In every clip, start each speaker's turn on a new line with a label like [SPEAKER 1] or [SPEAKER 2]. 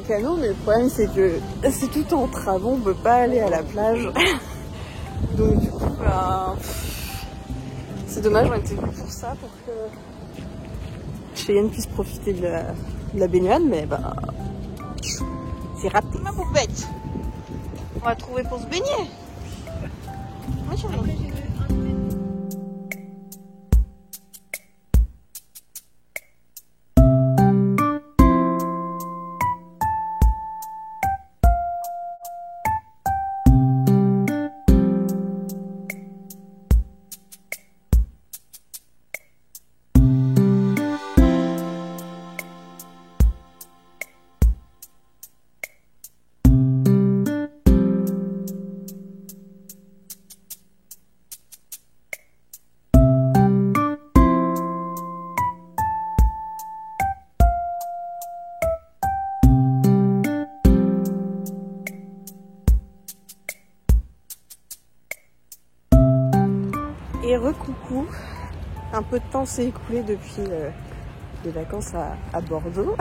[SPEAKER 1] canot, mais le problème c'est que c'est tout en travaux, on peut pas aller à la plage. Donc du coup, c'est dommage, on était venus pour ça, pour que Cheyenne puisse profiter de la baignade, mais c'est raté. Ma poupette, on va trouver pour se baigner. Moi chérie. Et recoucou, un peu de temps s'est écoulé depuis les vacances à Bordeaux.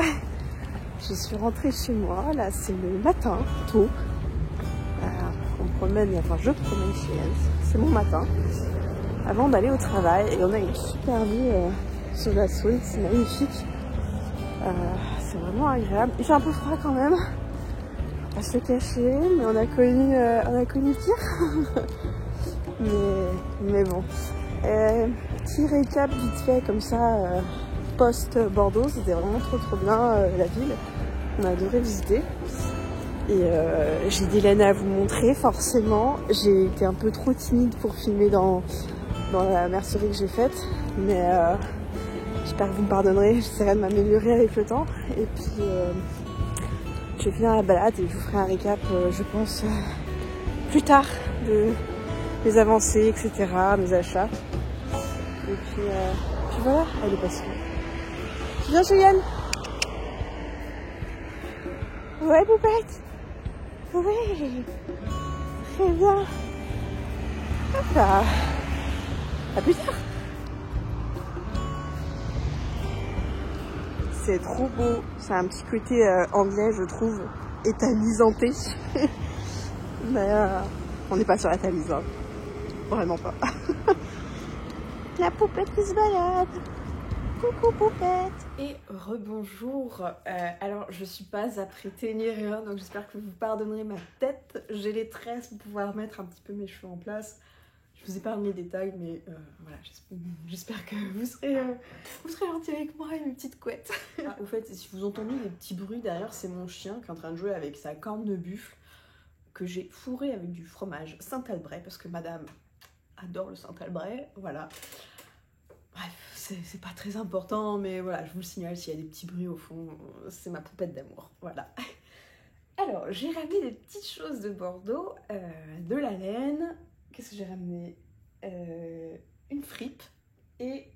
[SPEAKER 1] Je suis rentrée chez moi, là c'est le matin, tôt. Je promène Cheyenne, c'est mon matin, avant d'aller au travail. Et on a une super vue sur la Saône, c'est magnifique. C'est vraiment agréable. Il fait un peu froid quand même, à se cacher, mais on a connu pire. mais bon. Petit récap vite fait comme ça, post-Bordeaux, c'était vraiment trop bien la ville. On a adoré visiter. Et j'ai des laines à vous montrer forcément. J'ai été un peu trop timide pour filmer dans la mercerie que j'ai faite. Mais j'espère que vous me pardonnerez, j'essaierai de m'améliorer avec le temps. Et puis je vais finir la balade et je vous ferai un récap, je pense, plus tard de mes avancées, etc., mes achats. Et puis voilà, elle est passée. Tu viens, Cheyenne? Ouais, poupette? Oui, très bien. Hop là. À plus tard. C'est trop beau. C'est un petit côté anglais, je trouve, étalisanté. Mais on n'est pas sur la Thalys, hein. Vraiment pas. La poupette qui se balade. Coucou poupette. Et rebonjour. Alors je suis pas apprêtée ni rien, donc j'espère que vous pardonnerez ma tête. J'ai les tresses pour pouvoir mettre un petit peu mes cheveux en place. Je vous épargne les détails, mais voilà, j'espère que vous serez gentils avec moi et mes petites couettes. Au fait, si vous entendez des petits bruits derrière, c'est mon chien qui est en train de jouer avec sa corne de buffle que j'ai fourré avec du fromage Saint-Albret, parce que madame adore le Saint-Albret, voilà. Bref, c'est pas très important, mais voilà, je vous le signale, s'il y a des petits bruits au fond, c'est ma poupette d'amour, voilà. Alors, j'ai ramené des petites choses de Bordeaux, de la laine. Qu'est-ce que j'ai ramené? Une fripe et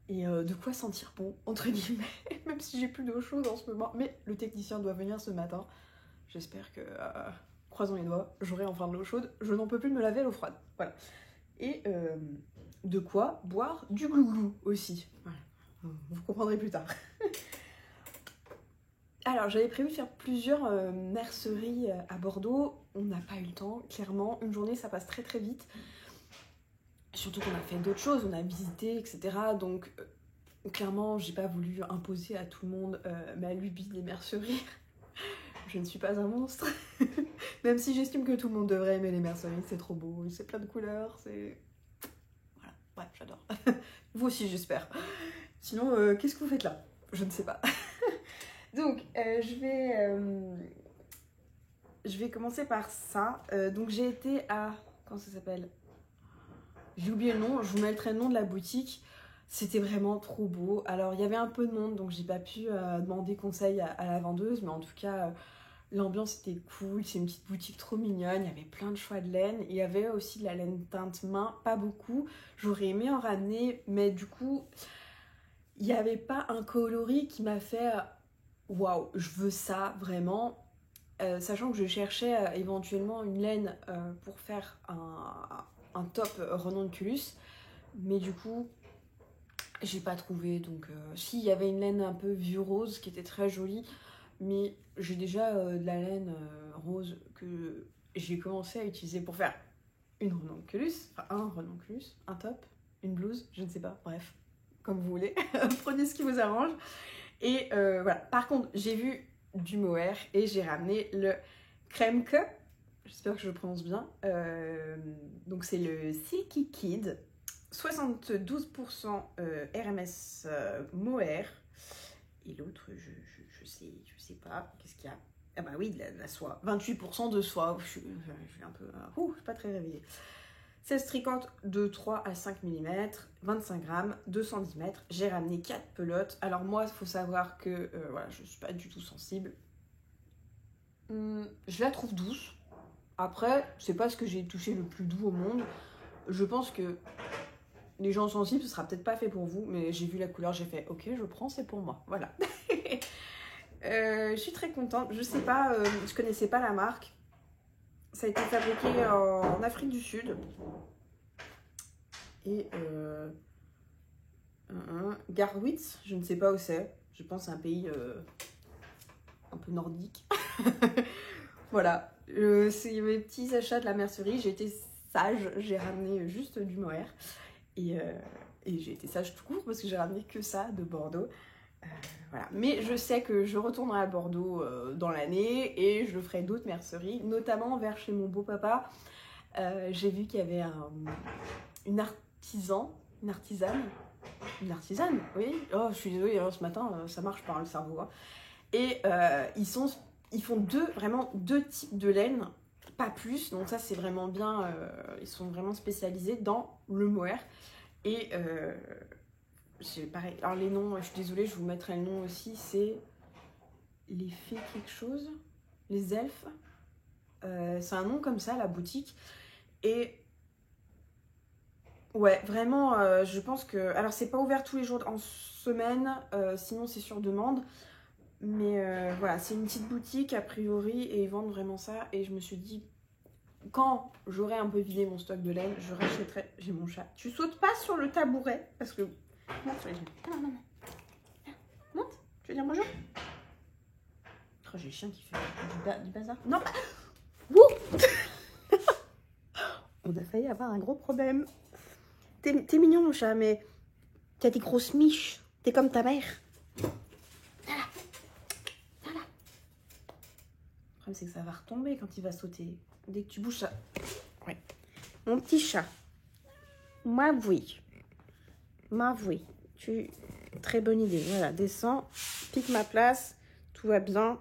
[SPEAKER 1] de quoi sentir bon, entre guillemets, même si j'ai plus d'eau chaude en ce moment. Mais le technicien doit venir ce matin. J'espère que, croisons les doigts, j'aurai enfin de l'eau chaude. Je n'en peux plus de me laver à l'eau froide, voilà. Et de quoi boire du glouglou aussi. Voilà. Vous comprendrez plus tard. Alors, j'avais prévu de faire plusieurs merceries à Bordeaux. On n'a pas eu le temps, clairement. Une journée, ça passe très vite. Surtout qu'on a fait d'autres choses, on a visité, etc. Donc, clairement, j'ai pas voulu imposer à tout le monde ma lubie des merceries. Je ne suis pas un monstre. Même si j'estime que tout le monde devrait aimer les merceries, c'est trop beau, c'est plein de couleurs, c'est... Voilà, bref, j'adore. Vous aussi, j'espère. Sinon, qu'est-ce que vous faites là? Je ne sais pas. Donc, je vais commencer par ça. Donc, j'ai été à... Comment ça s'appelle? J'ai oublié le nom, je vous mettrai le nom de la boutique. C'était vraiment trop beau. Alors, il y avait un peu de monde, donc j'ai pas pu demander conseil à la vendeuse, mais en tout cas, l'ambiance était cool. C'est une petite boutique trop mignonne. Il y avait plein de choix de laine. Il y avait aussi de la laine teinte main, pas beaucoup. J'aurais aimé en ramener, mais du coup, il n'y avait pas un coloris qui m'a fait waouh, je veux ça vraiment. Sachant que je cherchais éventuellement une laine pour faire un top Renonculus, mais du coup j'ai pas trouvé. Donc si, il y avait une laine un peu vieux rose qui était très jolie,
[SPEAKER 2] mais j'ai déjà de la laine rose que j'ai commencé à utiliser pour faire une ranonculus, enfin un ranonculus, un top, une blouse, je ne sais pas, bref, comme vous voulez, prenez ce qui vous arrange. Et voilà, par contre, j'ai vu du mohair et j'ai ramené le Kremke, j'espère que je le prononce bien, donc c'est le Silky Kid, 72% RMS mohair, et l'autre, je sais pas, qu'est-ce qu'il y a? Ah bah oui, de la soie, 28% de soie, je suis un peu, je suis pas très réveillée. 16 tricotes de 3 à 5 mm, 25 grammes, 210 mètres. J'ai ramené 4 pelotes. Alors moi, il faut savoir que voilà, je ne suis pas du tout sensible. Je la trouve douce. Après, c'est pas ce que j'ai touché le plus doux au monde. Je pense que les gens sensibles, ce sera peut-être pas fait pour vous, mais j'ai vu la couleur, j'ai fait ok, je prends, c'est pour moi. Voilà. Je suis très contente. Je sais pas, je connaissais pas la marque. Ça a été fabriqué en Afrique du Sud. Et Garwitz, je ne sais pas où c'est. Je pense que c'est un pays un peu nordique. Voilà, c'est mes petits achats de la mercerie. J'ai été sage, j'ai ramené juste du mohair. Et j'ai été sage tout court parce que j'ai ramené que ça de Bordeaux. Voilà. Mais je sais que je retournerai à Bordeaux dans l'année et je ferai d'autres merceries, notamment vers chez mon beau-papa. J'ai vu qu'il y avait une artisane, oui. Oh, je suis désolée, ce matin, ça marche par le cerveau. Hein. Et ils font vraiment deux types de laine, pas plus. Donc ça, c'est vraiment bien. Ils sont vraiment spécialisés dans le mohair. Et c'est pareil. Alors les noms, je suis désolée, je vous mettrai le nom aussi. C'est les fées quelque chose, les elfes. C'est un nom comme ça, la boutique. Et ouais, vraiment, je pense que... Alors, c'est pas ouvert tous les jours en semaine, sinon c'est sur demande. Mais voilà, c'est une petite boutique, a priori, et ils vendent vraiment ça. Et je me suis dit, quand j'aurai un peu vidé mon stock de laine, je rachèterai... J'ai mon chat. Tu sautes pas sur le tabouret, parce que... Monte, tu vas dire... Non. Monte, tu veux dire bonjour? Oh, j'ai le chien qui fait du bazar. Non, pas... Wouh. On a failli avoir un gros problème. T'es mignon mon chat, mais t'as des grosses miches. T'es comme ta mère. Voilà. Le problème c'est que ça va retomber quand il va sauter. Dès que tu bouges ça. Ouais. Mon petit chat. M'avoue. Très bonne idée. Voilà, descends. Pique ma place. Tout va bien.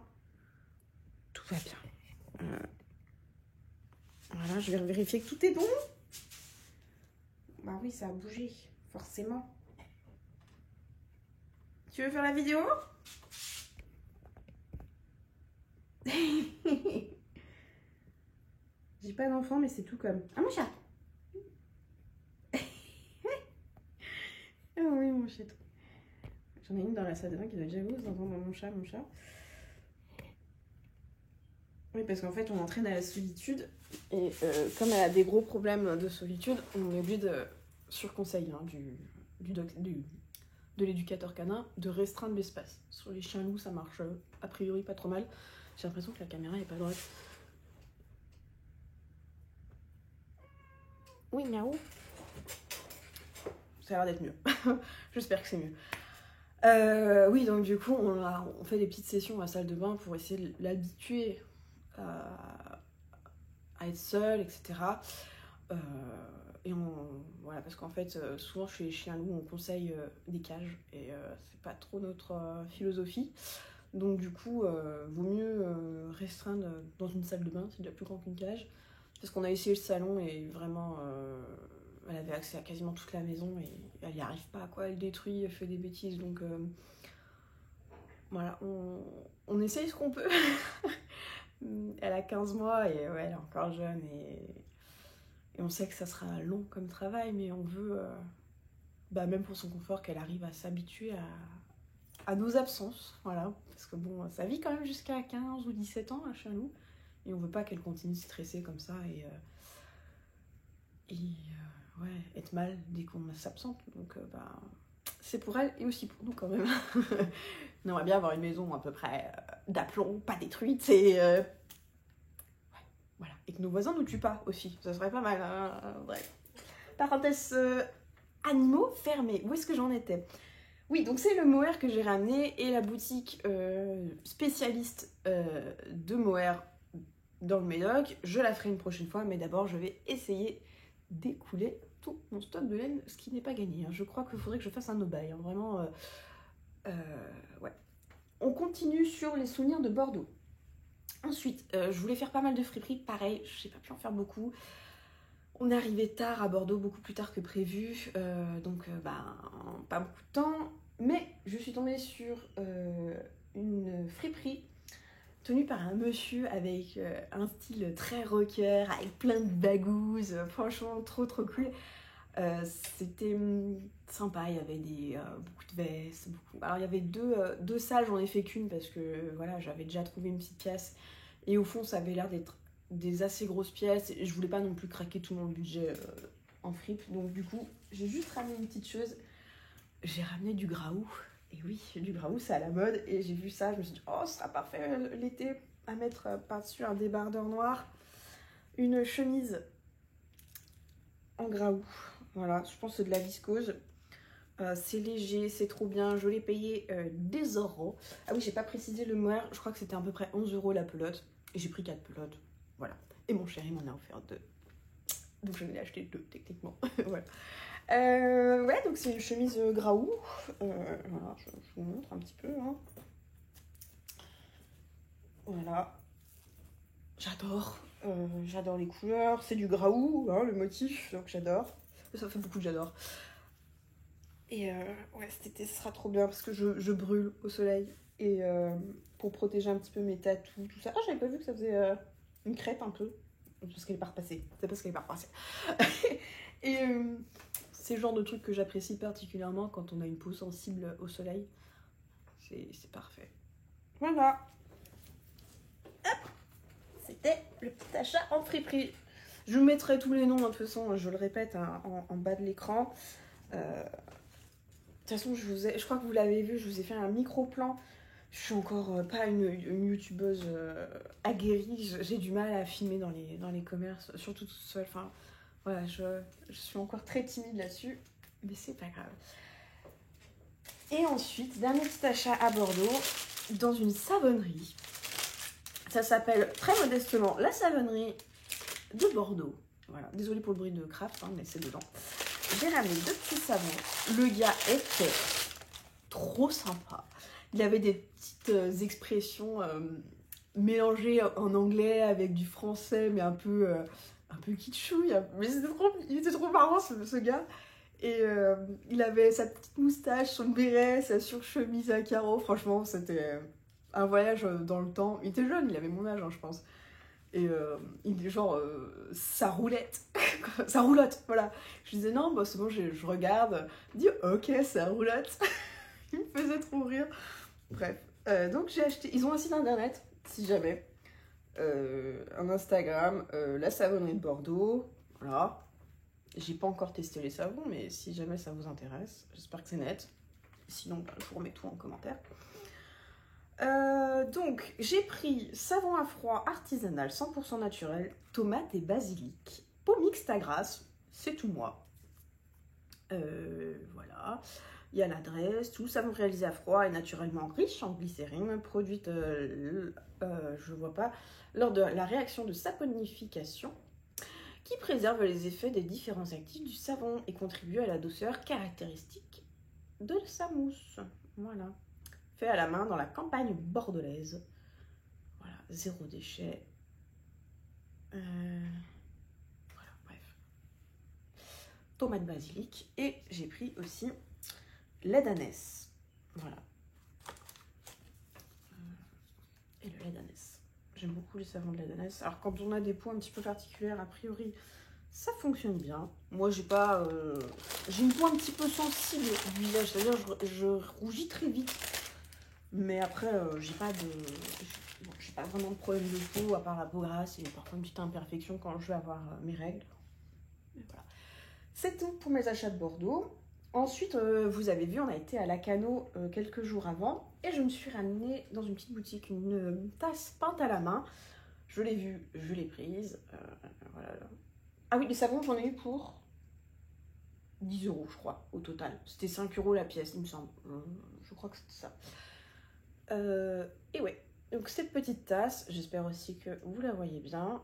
[SPEAKER 2] Voilà, je vais vérifier que tout est bon. Bah oui, ça a bougé, forcément. Tu veux faire la vidéo? J'ai pas d'enfant, mais c'est tout comme... Ah, mon chat. Ah oui, mon chat. J'en ai une dans la salle de bain qui doit être jalouse d'entendre mon chat. Oui, parce qu'en fait, on entraîne à la solitude. Et comme elle a des gros problèmes de solitude, on est obligé de, sur conseil hein, de l'éducateur canin, de restreindre l'espace. Sur les chiens loups, ça marche a priori pas trop mal. J'ai l'impression que la caméra est pas droite. Oui, miaou. Ça a l'air d'être mieux. J'espère que c'est mieux. Oui, donc du coup, on fait des petites sessions à la salle de bain pour essayer de l'habituer à être seule, etc. Voilà, parce qu'en fait, souvent chez les chiens loups, on conseille des cages et c'est pas trop notre philosophie. Donc du coup, vaut mieux restreindre dans une salle de bain, c'est déjà plus grand qu'une cage. Parce qu'on a essayé le salon et vraiment, elle avait accès à quasiment toute la maison et elle n'y arrive pas, quoi. Elle détruit, elle fait des bêtises, donc voilà, on essaye ce qu'on peut. Elle a 15 mois et ouais, elle est encore jeune et on sait que ça sera long comme travail, mais on veut, même pour son confort, qu'elle arrive à s'habituer à nos absences, voilà. Parce que bon, ça vit quand même jusqu'à 15 ou 17 ans, un chien loup, et on veut pas qu'elle continue de stresser comme ça et ouais, être mal dès qu'on s'absente. Donc c'est pour elle et aussi pour nous quand même. On aimerait bien avoir une maison à peu près d'aplomb, pas détruite, et ouais, voilà. Et que nos voisins nous tuent pas aussi, ça serait pas mal. Hein. Bref. Parenthèse animaux fermés. Où est-ce que j'en étais? Oui, donc c'est le mohair que j'ai ramené et la boutique spécialiste de mohair dans le Médoc. Je la ferai une prochaine fois, mais d'abord je vais essayer d'écouler tout mon stock de laine, ce qui n'est pas gagné. Hein. Je crois qu'il faudrait que je fasse un no-buy. Hein. Vraiment, ouais. On continue sur les souvenirs de Bordeaux. Ensuite, je voulais faire pas mal de friperies. Pareil, je n'ai pas pu en faire beaucoup. On est arrivé tard à Bordeaux, beaucoup plus tard que prévu, donc pas beaucoup de temps, mais je suis tombée sur une friperie tenue par un monsieur avec un style très rocker, avec plein de bagouses, franchement trop cool. C'était sympa, il y avait beaucoup de vestes, Alors il y avait deux salles, j'en ai fait qu'une parce que voilà, j'avais déjà trouvé une petite pièce et au fond ça avait l'air d'être des assez grosses pièces et je voulais pas non plus craquer tout mon budget en fripe, donc du coup j'ai juste ramené une petite chose, j'ai ramené du graou. Et oui, du graou c'est à la mode et j'ai vu ça, je me suis dit oh ce sera parfait l'été à mettre par-dessus un débardeur noir, une chemise en graou, voilà, je pense que c'est de la viscose. C'est léger, c'est trop bien, je l'ai payé 10 euros. Ah oui, j'ai pas précisé le mohair, je crois que c'était à peu près 11 euros la pelote. Et j'ai pris 4 pelotes, voilà. Et mon chéri m'en a offert 2. Donc je l'ai acheté 2 techniquement, voilà. Ouais, donc c'est une chemise graou. Voilà, je vous montre un petit peu. Hein. Voilà. J'adore les couleurs. C'est du graou, hein, le motif, donc j'adore. Ça fait beaucoup que j'adore. Et ouais, cet été, ce sera trop bien parce que je brûle au soleil. Et pour protéger un petit peu mes tatous, tout ça. Ah, j'avais pas vu que ça faisait une crêpe un peu. Parce qu'elle est pas repassée. C'est parce qu'elle est pas repassée. Et c'est le genre de truc que j'apprécie particulièrement quand on a une peau sensible au soleil. C'est parfait. Voilà. Hop. C'était le petit achat en friperie. Je vous mettrai tous les noms, de toute façon, je le répète, hein, en bas de l'écran. De toute façon, je crois que vous l'avez vu, je vous ai fait un micro-plan. Je suis encore pas une youtubeuse aguerrie. J'ai du mal à filmer dans les commerces, surtout toute seule. Enfin, voilà, je suis encore très timide là-dessus, mais c'est pas grave. Et ensuite, dernier petit achat à Bordeaux, dans une savonnerie. Ça s'appelle très modestement la savonnerie de Bordeaux. Voilà, désolée pour le bruit de craft, hein, mais c'est dedans. J'ai ramené 2 petits savons. Le gars était trop sympa. Il avait des petites expressions mélangées en anglais avec du français, mais un peu kitschouille. Mais il était trop marrant ce gars. Et il avait sa petite moustache, son béret, sa surchemise à carreaux. Franchement, c'était un voyage dans le temps. Il était jeune, il avait mon âge, hein, je pense. Et il est genre, ça roulette, ça roulotte, voilà. Je disais non, bah, c'est bon, je regarde. Il dit ok, ça roulotte. Il me faisait trop rire. Bref, donc j'ai acheté, ils ont un site internet, si jamais, un Instagram, la savonnerie de Bordeaux, voilà. J'ai pas encore testé les savons, mais si jamais ça vous intéresse, j'espère que c'est net. Sinon, bah, je vous remets tout en commentaire. Donc, j'ai pris savon à froid artisanal 100% naturel, tomate et basilic, peau mixte à grasse, c'est tout moi. Voilà, il y a l'adresse, tout savon réalisé à froid et naturellement riche en glycérine, produite, je vois pas, lors de la réaction de saponification, qui préserve les effets des différents actifs du savon et contribue à la douceur caractéristique de sa mousse. Voilà. Fait à la main dans la campagne bordelaise. Voilà, 0 déchet. Voilà, bref. Tomate basilic. Et j'ai pris aussi lait d'ânesse. Voilà. Et le lait d'ânesse. J'aime beaucoup les savons de lait d'ânesse. Alors quand on a des peaux un petit peu particulières, a priori, ça fonctionne bien. Moi, j'ai pas... j'ai une peau un petit peu sensible du visage. C'est-à-dire je rougis très vite. Mais après, j'ai pas vraiment de problème de peau, à part la peau grasse et parfois une petite imperfection quand je vais avoir mes règles. Mais voilà. C'est tout pour mes achats de Bordeaux. Ensuite, vous avez vu, on a été à Lacanau quelques jours avant et je me suis ramenée dans une petite boutique une tasse peinte à la main. Je l'ai vue, je l'ai prise. Voilà. Ah oui, les savons, j'en ai eu pour 10 € je crois, au total. C'était 5 € la pièce, il me semble. Je crois que c'était ça. Et ouais, donc cette petite tasse, j'espère aussi que vous la voyez bien.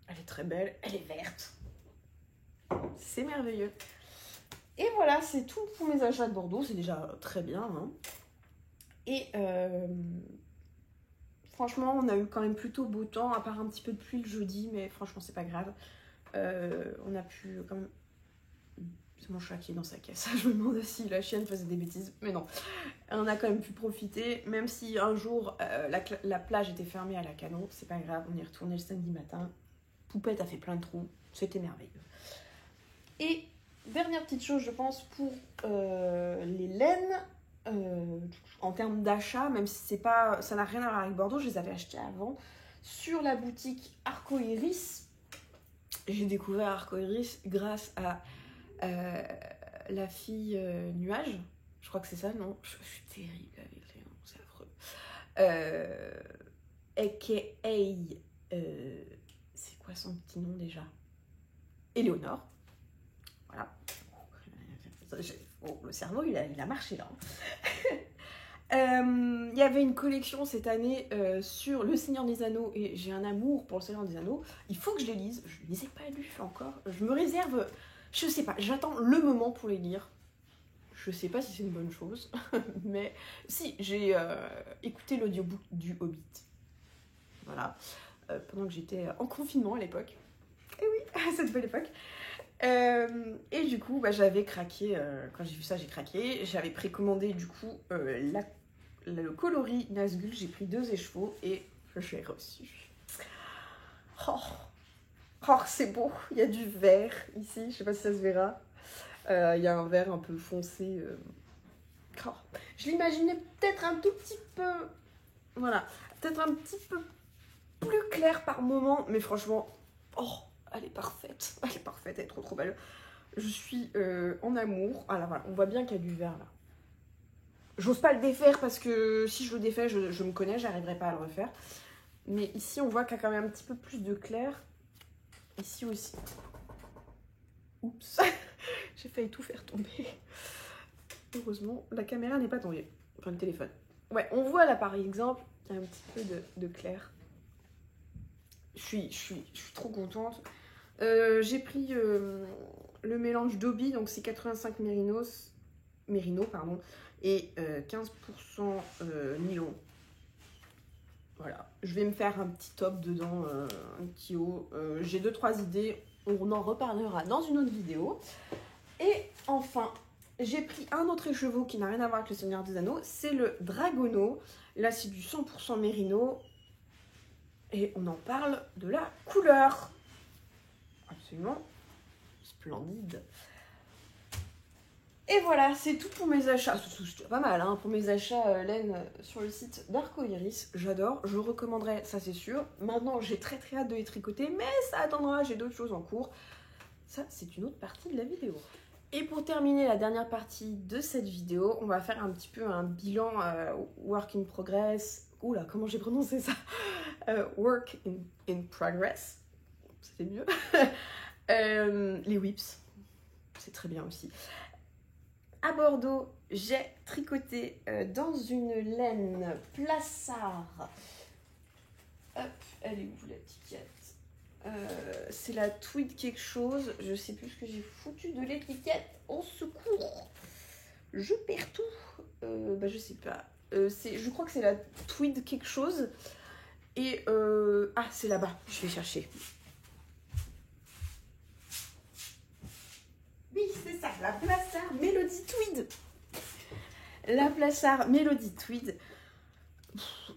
[SPEAKER 2] Elle est très belle, elle est verte. C'est merveilleux. Et voilà, c'est tout pour mes achats de Bordeaux, c'est déjà très bien. Hein. Et franchement, on a eu quand même plutôt beau temps, à part un petit peu de pluie le jeudi, mais franchement, c'est pas grave. On a pu quand même... C'est mon chat qui est dans sa caisse. Je me demande si la chienne faisait des bêtises, mais non. On a quand même pu profiter, même si un jour la plage était fermée à Lacanau, c'est pas grave, on est retourné le samedi matin. Poupette a fait plein de trous, c'était merveilleux. Et dernière petite chose, je pense, pour les laines, en termes d'achat, même si c'est pas, ça n'a rien à voir avec Bordeaux, je les avais achetées avant, sur la boutique Arcoiris. J'ai découvert Arcoiris grâce à la fille Nuage, je crois que c'est ça, non? Je suis terrible avec les noms, c'est affreux. A.K.A. C'est quoi son petit nom déjà? Éléonore. Voilà. Oh, le cerveau, il a marché là. Il y avait une collection cette année sur Le Seigneur des Anneaux et j'ai un amour pour Le Seigneur des Anneaux. Il faut que je les lise. Je ne les ai pas lus encore. Je me réserve, je sais pas, j'attends le moment pour les lire. Je sais pas si c'est une bonne chose, mais si, j'ai écouté l'audiobook du Hobbit. Voilà. Pendant que j'étais en confinement à l'époque. Et oui, à cette belle époque. Et du coup, bah, j'avais craqué, quand j'ai vu ça, j'ai craqué. J'avais précommandé du coup le coloris Nazgûl, j'ai pris 2 écheveaux et je l'ai reçu. Oh, c'est beau, il y a du vert ici, je sais pas si ça se verra. Il y a un vert un peu foncé. Oh. Je l'imaginais peut-être un tout petit peu, voilà, peut-être un petit peu plus clair par moment, mais franchement, oh, elle est parfaite, elle est trop belle. Je suis en amour. Alors voilà, on voit bien qu'il y a du vert là. J'ose pas le défaire parce que si je le défais, je me connais, j'arriverai pas à le refaire. Mais ici, on voit qu'il y a quand même un petit peu plus de clair. Ici aussi. Oups, j'ai failli tout faire tomber. Heureusement, la caméra n'est pas tombée. Enfin, le téléphone. Ouais, on voit là par exemple qu'il y a un petit peu de clair. Je suis trop contente. J'ai pris le mélange Dobby, donc c'est 85 mérino pardon, et 15% nylon. Voilà, je vais me faire un petit top dedans, un petit haut. J'ai 2-3 idées, on en reparlera dans une autre vidéo. Et enfin, j'ai pris un autre écheveau qui n'a rien à voir avec le Seigneur des Anneaux, c'est le Dragono. Là, c'est du 100% mérino. Et on en parle de la couleur. Absolument splendide. Et voilà, c'est tout pour mes achats. C'est pas mal, hein, pour mes achats laine sur le site d'Arcoiris. J'adore, je recommanderais, ça c'est sûr. Maintenant, j'ai très hâte de les tricoter, mais ça attendra, j'ai d'autres choses en cours. Ça, c'est une autre partie de la vidéo. Et pour terminer la dernière partie de cette vidéo, on va faire un petit peu un bilan work in progress. Oula, comment j'ai prononcé ça? Work in progress. C'était mieux. Les whips, c'est très bien aussi. À Bordeaux, j'ai tricoté dans une laine Plassard. Hop, elle est où l'étiquette? C'est la tweed quelque chose. Je sais plus ce que j'ai foutu de l'étiquette. Au secours, je perds tout. Bah, je sais pas. Je crois que c'est la tweed quelque chose. Et ah, c'est là-bas. Je vais chercher. Oui, c'est ça, la Plassard Mélodie Tweed. La Plassard Mélodie Tweed.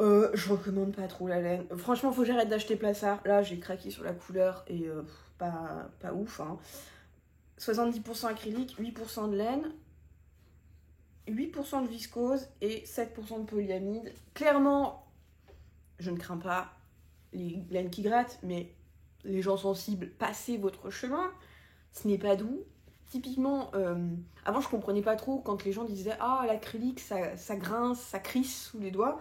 [SPEAKER 2] Je recommande pas trop la laine. Franchement, faut que j'arrête d'acheter Plassard. Là, j'ai craqué sur la couleur et pas ouf. Hein. 70% acrylique, 8% de laine, 8% de viscose et 7% de polyamide. Clairement, je ne crains pas les laines qui grattent, mais les gens sensibles, passez votre chemin. Ce n'est pas doux. typiquement, avant je comprenais pas trop quand les gens disaient ah l'acrylique ça grince, ça crisse sous les doigts.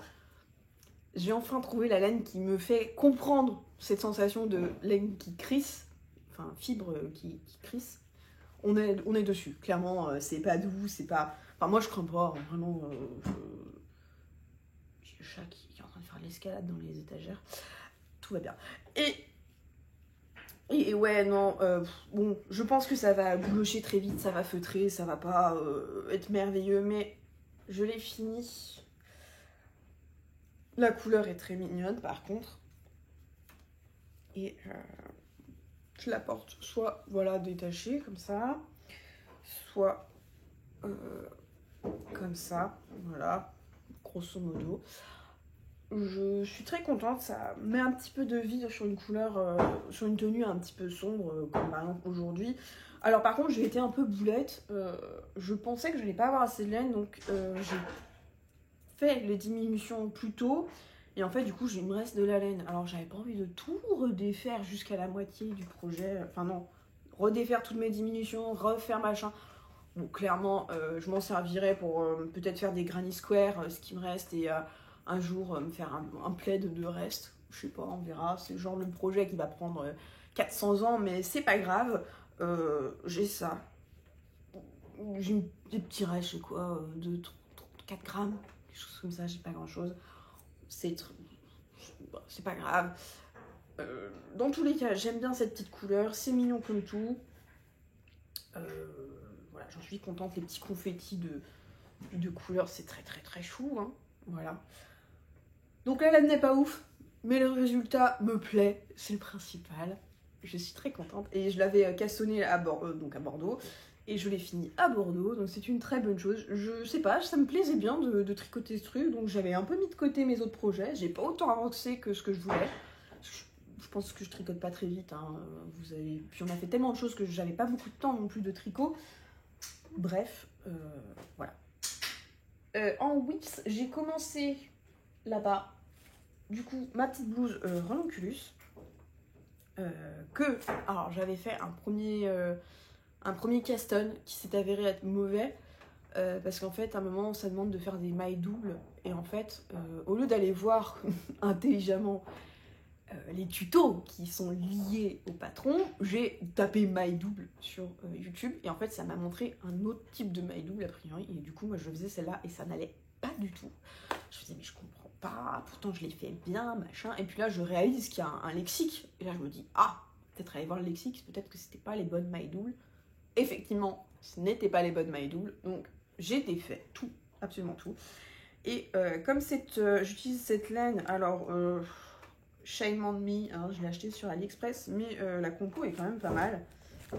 [SPEAKER 2] J'ai enfin trouvé la laine qui me fait comprendre cette sensation de laine qui crisse, enfin fibre qui crisse. On est dessus, clairement, c'est pas doux, c'est pas... Enfin moi je crains pas, vraiment... J'ai le chat qui est en train de faire l'escalade dans les étagères. Tout va bien. Et ouais, non, bon, je pense que ça va boulocher très vite, ça va feutrer, ça va pas être merveilleux, mais je l'ai fini. La couleur est très mignonne, par contre. Et je la porte soit, voilà, détachée, comme ça, soit comme ça, voilà, grosso modo. Je suis très contente, ça met un petit peu de vie sur une couleur, sur une tenue un petit peu sombre, comme par exemple aujourd'hui. Alors par contre, j'ai été un peu boulette, je pensais que je n'allais pas avoir assez de laine, donc j'ai fait les diminutions plus tôt, et en fait du coup il me reste de la laine. Alors j'avais pas envie de tout redéfaire jusqu'à la moitié du projet, enfin non, redéfaire toutes mes diminutions, refaire machin. Bon clairement, je m'en servirais pour peut-être faire des granny square, ce qui me reste, et... un jour me faire un plaid de reste, je sais pas, on verra, c'est genre le projet qui va prendre 400 ans, mais c'est pas grave, j'ai ça, j'ai des petits restes, je sais quoi, de 4 grammes, quelque chose comme ça, j'ai pas grand chose, c'est pas grave, dans tous les cas, j'aime bien cette petite couleur, c'est mignon comme tout, voilà, j'en suis contente, les petits confettis de couleurs, c'est très chou, hein, voilà. Donc la laine n'est pas ouf, mais le résultat me plaît, c'est le principal. Je suis très contente. Et je l'avais cassonné donc à Bordeaux, et je l'ai fini à Bordeaux, donc c'est une très bonne chose. Je sais pas, ça me plaisait bien de tricoter ce truc, donc j'avais un peu mis de côté mes autres projets. J'ai pas autant avancé que ce que je voulais. Je pense que je tricote pas très vite, hein. Puis on a fait tellement de choses que j'avais pas beaucoup de temps non plus de tricot. Bref, voilà. En Whips, j'ai commencé... là-bas, du coup, ma petite blouse Ranunculus, alors j'avais fait un premier cast-on qui s'est avéré être mauvais, parce qu'en fait, à un moment, ça demande de faire des mailles doubles, et en fait, au lieu d'aller voir intelligemment les tutos qui sont liés au patron, j'ai tapé maille double sur YouTube, et en fait, ça m'a montré un autre type de maille double, a priori, et du coup, moi, je faisais celle-là, et ça n'allait pas du tout. Je me disais, mais je comprends pas, pourtant je l'ai fait bien, machin. Et puis là, je réalise qu'il y a un lexique. Et là, je me dis, ah, peut-être aller voir le lexique, peut-être que c'était pas les bonnes mailles doubles. Effectivement, ce n'était pas les bonnes mailles doubles. Donc, j'ai défait tout, absolument tout. Et comme j'utilise cette laine, alors, shame on me, hein, je l'ai acheté sur AliExpress, mais la compo est quand même pas mal.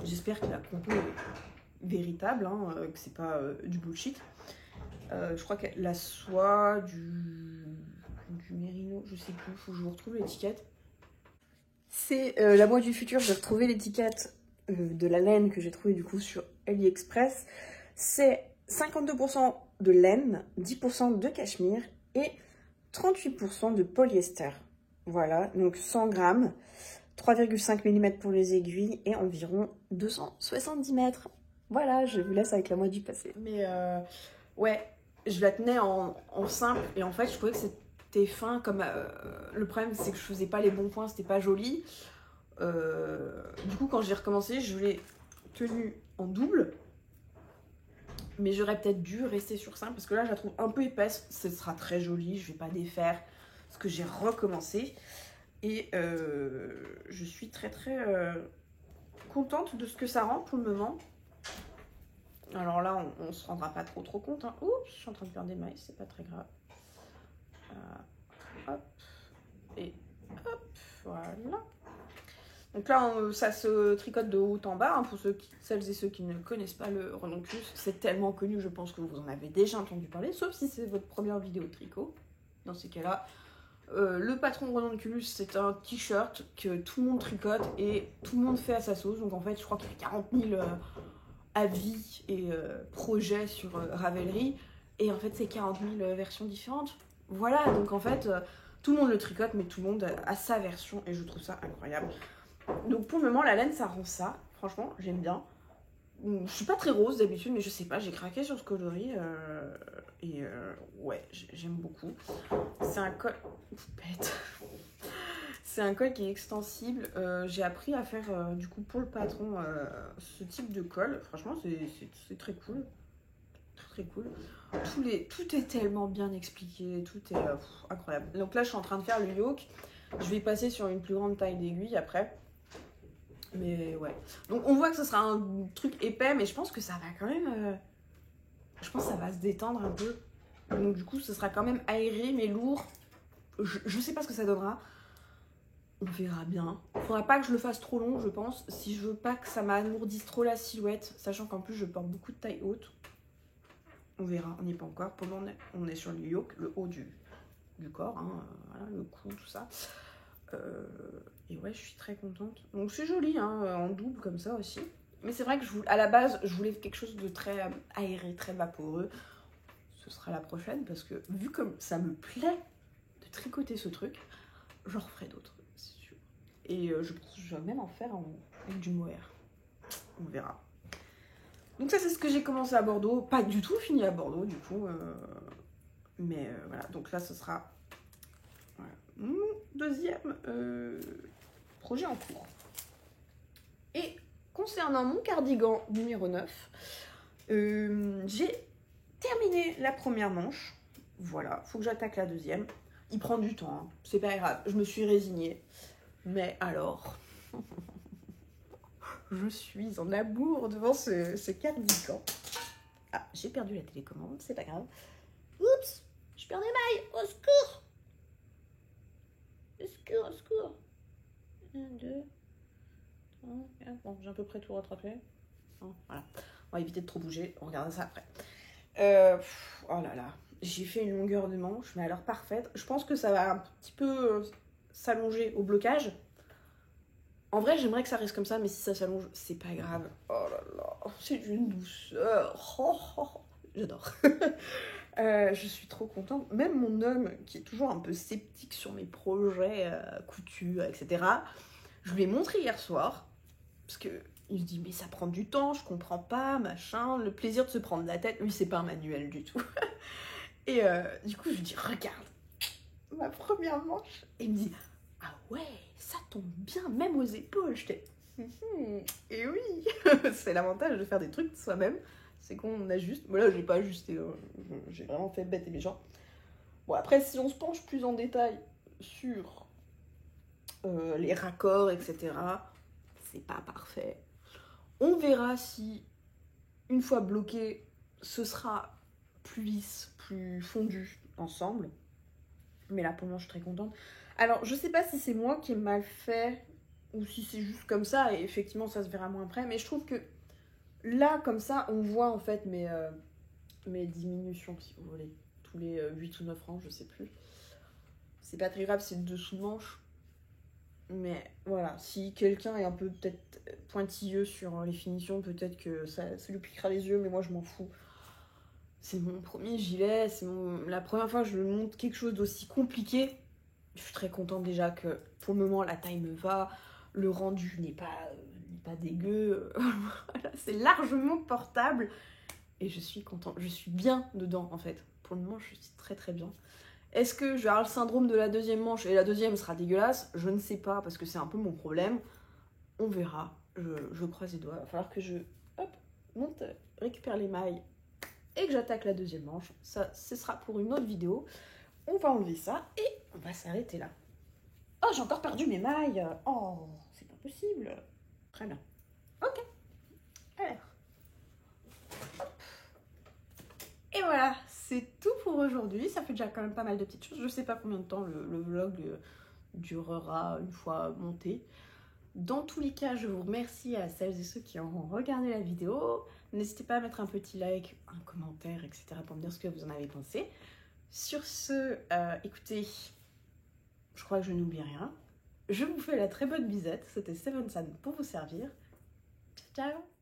[SPEAKER 2] J'espère que la compo est véritable, hein, que c'est pas du bullshit. Je crois que la soie, du mérino, je sais plus, faut que je vous retrouve l'étiquette. C'est la boîte du futur, j'ai retrouvé l'étiquette de la laine que j'ai trouvée du coup sur AliExpress. C'est 52% de laine, 10% de cachemire et 38% de polyester. Voilà, donc 100 grammes, 3,5 mm pour les aiguilles et environ 270 mètres. Voilà, je vous laisse avec la moitié du passé. Mais ouais, je la tenais en simple et en fait je trouvais que c'était fin comme le problème c'est que je faisais pas les bons points, c'était pas joli. Du coup quand j'ai recommencé je l'ai tenue en double, mais j'aurais peut-être dû rester sur simple parce que là je la trouve un peu épaisse. Ce sera très joli, je vais pas défaire parce que j'ai recommencé et je suis très contente de ce que ça rend pour le moment. Alors là, on se rendra pas trop compte. Hein. Oups, je suis en train de perdre des mailles, c'est pas très grave. Hop, et hop, voilà. Donc là, ça se tricote de haut en bas, hein, pour celles et ceux qui ne connaissent pas le Ranunculus. C'est tellement connu, je pense que vous en avez déjà entendu parler, sauf si c'est votre première vidéo de tricot. Dans ces cas-là, le patron Ranunculus, c'est un t-shirt que tout le monde tricote et tout le monde fait à sa sauce. Donc en fait, je crois qu'il y a 40 000... avis et projets sur Ravelry, et en fait c'est 40 000 versions différentes. Voilà, donc en fait tout le monde le tricote, mais tout le monde a sa version et je trouve ça incroyable. Donc pour le moment la laine ça rend ça, franchement j'aime bien. Je suis pas très rose d'habitude, mais je sais pas, j'ai craqué sur ce coloris. Ouais, j'aime beaucoup. C'est un col... Bête. C'est un col qui est extensible. J'ai appris à faire, du coup, pour le patron, ce type de col. Franchement, c'est très cool. Très cool. Tout est tellement bien expliqué, tout est incroyable. Donc là, je suis en train de faire le yoke. Je vais passer sur une plus grande taille d'aiguille après. Mais ouais. Donc on voit que ce sera un truc épais, mais je pense que ça va quand même... Je pense que ça va se détendre un peu. Donc du coup, ce sera quand même aéré, mais lourd. Je sais pas ce que ça donnera. On verra bien. Faudra pas que je le fasse trop long, je pense. Si je veux pas que ça m'alourdisse trop la silhouette. Sachant qu'en plus, je porte beaucoup de taille haute. On verra, on n'y est pas encore. Pour le moment, on est sur le yoke, le haut du corps. Hein, voilà, le cou, tout ça. Et ouais, je suis très contente. Donc c'est joli, hein, en double comme ça aussi. Mais c'est vrai que à la base, je voulais quelque chose de très aéré, très vaporeux. Ce sera la prochaine parce que vu comme ça me plaît de tricoter ce truc, j'en referai d'autres, c'est sûr. Et je pense que je vais même en faire avec du mohair. On verra. Donc ça, c'est ce que j'ai commencé à Bordeaux. Pas du tout fini à Bordeaux, du coup. Mais voilà, donc là, ce sera... Voilà. Mon deuxième projet en cours. Et concernant mon cardigan numéro 9, j'ai terminé la première manche. Voilà, faut que j'attaque la deuxième. Il prend du temps, hein. C'est pas grave, je me suis résignée. Mais alors, je suis en amour devant ce cardigan. Ah, j'ai perdu la télécommande, c'est pas grave. Oups, je perds des mailles, au secours! Au secours, au secours. 1, 2, 3, 4. Bon, j'ai à peu près tout rattrapé. Bon, voilà. On va éviter de trop bouger. On regardera ça après. Oh là là. J'ai fait une longueur de manche, mais alors parfaite. Je pense que ça va un petit peu s'allonger au blocage. En vrai, j'aimerais que ça reste comme ça, mais si ça s'allonge, c'est pas grave. Oh là là. C'est d'une douceur. Oh, oh, oh. J'adore. Je suis trop contente. Même mon homme, qui est toujours un peu sceptique sur mes projets, couture, etc., je lui ai montré hier soir, parce que il se dit, mais ça prend du temps, je comprends pas, machin, le plaisir de se prendre la tête. Lui, c'est pas un manuel du tout. Et du coup, je lui dis, regarde, ma première manche. Et il me dit, ah ouais, ça tombe bien, même aux épaules. J'étais, et oui, c'est l'avantage de faire des trucs soi-même. C'est qu'on ajuste. Bon, là, je l'ai pas ajusté. J'ai vraiment fait bête et méchant. Bon, après, si on se penche plus en détail sur les raccords, etc., c'est pas parfait. On verra si, une fois bloqué, ce sera plus lisse, plus fondu ensemble. Mais là, pour moi, je suis très contente. Alors, je sais pas si c'est moi qui ai mal fait ou si c'est juste comme ça. Et effectivement, ça se verra moins après. Mais je trouve que là, comme ça, on voit en fait mes diminutions, si vous voulez. Tous les 8 ou 9 rangs, je sais plus. C'est pas très grave, c'est le dessous de manche. Mais voilà, si quelqu'un est un peu peut-être pointilleux sur les finitions, peut-être que ça lui piquera les yeux, mais moi je m'en fous. C'est mon premier gilet, c'est la première fois que je monte quelque chose d'aussi compliqué. Je suis très contente déjà que pour le moment la taille me va, le rendu n'est pas dégueu. Voilà, c'est largement portable et je suis contente, je suis bien dedans en fait. Pour le moment je suis très très bien. Est-ce que je vais avoir le syndrome de la deuxième manche et la deuxième sera dégueulasse? Je ne sais pas parce que c'est un peu mon problème. On verra. Je croise les doigts. Il va falloir que je monte, récupère les mailles et que j'attaque la deuxième manche. Ça, ce sera pour une autre vidéo. On va enlever ça et on va s'arrêter là. Oh, j'ai encore perdu mes mailles. Oh, c'est pas possible. Très bien. Ok. Alors. Et voilà, c'est tout pour aujourd'hui. Ça fait déjà quand même pas mal de petites choses. Je sais pas combien de temps le vlog durera une fois monté. Dans tous les cas, je vous remercie à celles et ceux qui ont regardé la vidéo. N'hésitez pas à mettre un petit like, un commentaire, etc. pour me dire ce que vous en avez pensé. Sur ce, écoutez, je crois que je n'oublie rien. Je vous fais la très bonne bisette. C'était Seven San pour vous servir. Ciao, ciao!